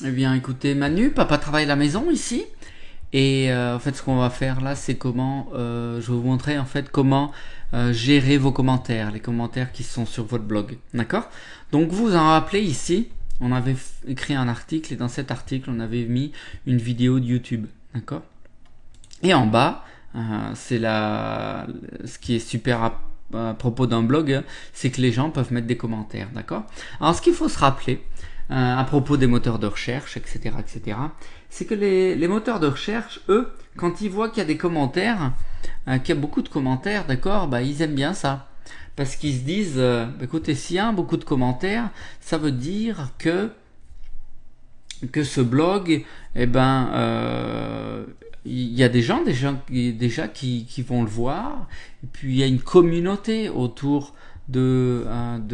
Eh bien, écoutez, Manu, papa travaille à la maison ici. Et en fait, ce qu'on va faire là, c'est comment je vais vous montrer en fait comment gérer vos commentaires, les commentaires qui sont sur votre blog. D'accord? Donc, vous en rappelez ici, on avait écrit un article et dans cet article, on avait mis une vidéo de YouTube. D'accord? Et en bas, c'est ce qui est super à propos d'un blog, c'est que les gens peuvent mettre des commentaires. D'accord? Alors, ce qu'il faut se rappeler, à propos des moteurs de recherche, etc., c'est que les moteurs de recherche, eux, quand ils voient qu'il y a des commentaires, qu'il y a beaucoup de commentaires, d'accord, bah, ils aiment bien ça. Parce qu'ils se disent, écoutez, s'il y a beaucoup de commentaires, ça veut dire que ce blog, eh ben, il y a des gens déjà qui vont le voir, et puis il y a une communauté autour de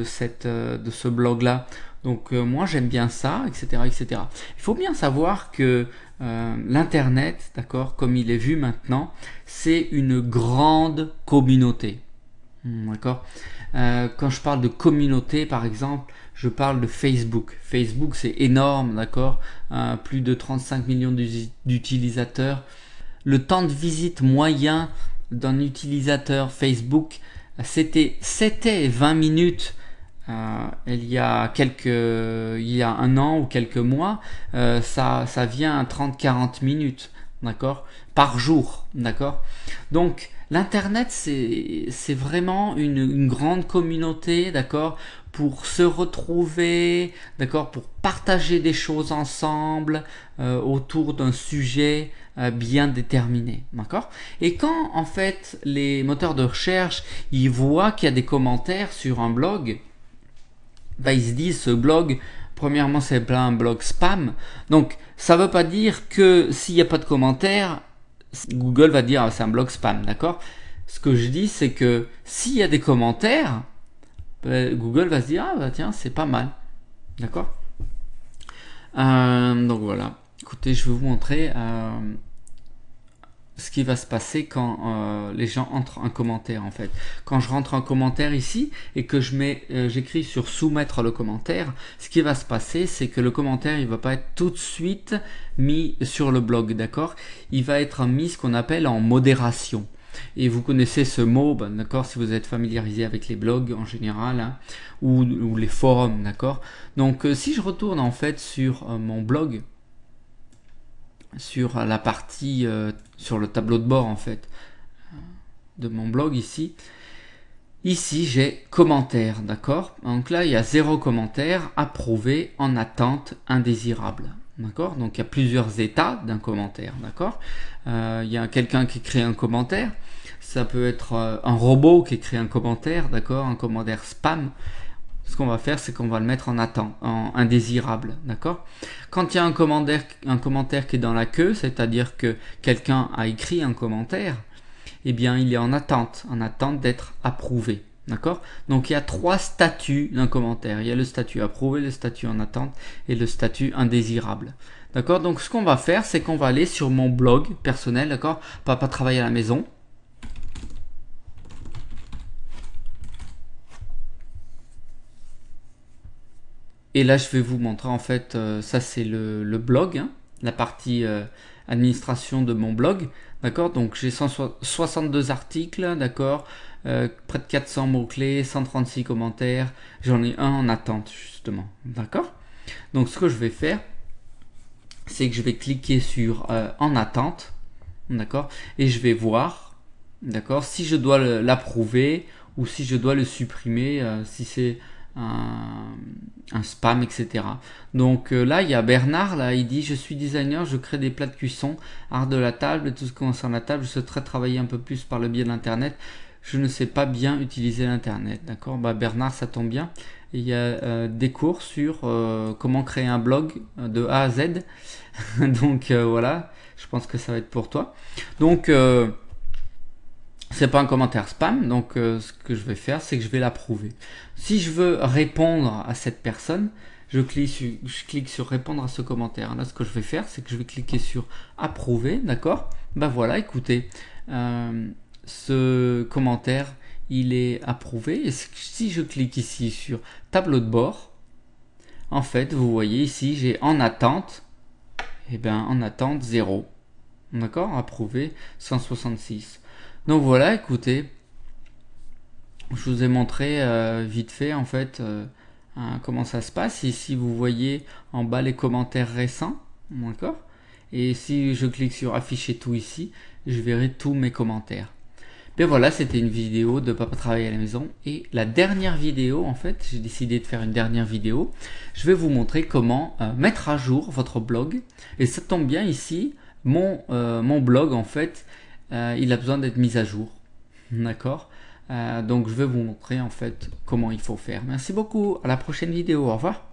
ce blog-là. Donc moi j'aime bien ça, etc., etc. Il faut bien savoir que l'internet, d'accord, comme il est vu maintenant, c'est une grande communauté. D'accord. Quand je parle de communauté, par exemple, je parle de Facebook. Facebook, c'est énorme, d'accord. Plus de 35 millions d'utilisateurs. Le temps de visite moyen d'un utilisateur Facebook, c'était 20 minutes il y a un an ou quelques mois. Ça vient à 30-40 minutes, d'accord, par jour, d'accord. Donc l'internet c'est vraiment une grande communauté, d'accord, pour se retrouver, d'accord, pour partager des choses ensemble autour d'un sujet bien déterminé, d'accord. Et quand en fait les moteurs de recherche ils voient qu'il y a des commentaires sur un blog, bah, ils se disent ce blog, premièrement c'est pas un blog spam, donc ça veut pas dire que s'il n'y a pas de commentaires, Google va dire c'est un blog spam, d'accord. Ce que je dis c'est que s'il y a des commentaires, Google va se dire ah bah tiens c'est pas mal, d'accord. Donc voilà, écoutez je vais vous montrer ce qui va se passer quand les gens entrent un commentaire en fait. Quand je rentre un commentaire ici et que j'écris sur soumettre le commentaire, ce qui va se passer c'est que le commentaire il va pas être tout de suite mis sur le blog, d'accord. Il va être mis ce qu'on appelle en modération. Et vous connaissez ce mot, ben, d'accord, si vous êtes familiarisé avec les blogs en général, hein, ou les forums, d'accord. Donc si je retourne en fait sur mon blog, sur la partie, sur le tableau de bord en fait de mon blog ici. Ici j'ai commentaires, d'accord. Donc là il y a 0 commentaire, approuvé, en attente, indésirable. D'accord. Donc il y a plusieurs états d'un commentaire, d'accord. Il y a quelqu'un qui crée un commentaire. Ça peut être un robot qui crée un commentaire, d'accord, un commentaire spam. Ce qu'on va faire, c'est qu'on va le mettre en attente, en indésirable, d'accord. Quand il y a un commentaire qui est dans la queue, c'est-à-dire que quelqu'un a écrit un commentaire, eh bien il est en attente d'être approuvé, d'accord. Donc il y a 3 statuts d'un commentaire. Il y a le statut approuvé, le statut en attente et le statut indésirable, d'accord. Donc ce qu'on va faire, c'est qu'on va aller sur mon blog personnel, d'accord, Papa travaille à la maison. Et là, je vais vous montrer en fait, ça c'est le blog, hein, la partie administration de mon blog, d'accord. Donc j'ai 162 articles, d'accord, près de 400 mots-clés, 136 commentaires, j'en ai un en attente justement, d'accord. Donc ce que je vais faire, c'est que je vais cliquer sur en attente, d'accord, et je vais voir, d'accord, si je dois l'approuver ou si je dois le supprimer, si c'est un spam, etc. Donc là, il y a Bernard, là, il dit je suis designer, je crée des plats de cuisson, art de la table et tout ce qui concerne la table. Je souhaiterais travailler un peu plus par le biais de l'internet. Je ne sais pas bien utiliser l'internet, d'accord. Bah Bernard, ça tombe bien. Il y a des cours sur comment créer un blog de A à Z. Donc voilà, je pense que ça va être pour toi. Donc c'est pas un commentaire spam, donc ce que je vais faire, c'est que je vais l'approuver. Si je veux répondre à cette personne, je clique sur répondre à ce commentaire. Là, ce que je vais faire, c'est que je vais cliquer sur approuver, d'accord. Ben voilà, écoutez, ce commentaire, il est approuvé. Et si je clique ici sur tableau de bord, en fait, vous voyez ici, j'ai en attente, et bien en attente 0. D'accord, approuvé 166. Donc voilà, écoutez, je vous ai montré vite fait en fait comment ça se passe. Ici, vous voyez en bas les commentaires récents, d'accord. Et si je clique sur afficher tout ici, je verrai tous mes commentaires. Bien voilà, c'était une vidéo de Papa travaille à la maison. Et la dernière vidéo, en fait, j'ai décidé de faire une dernière vidéo. Je vais vous montrer comment mettre à jour votre blog. Et ça tombe bien ici, mon blog, en fait, il a besoin d'être mis à jour. D'accord. Donc je vais vous montrer, en fait, comment il faut faire. Merci beaucoup, à la prochaine vidéo, au revoir.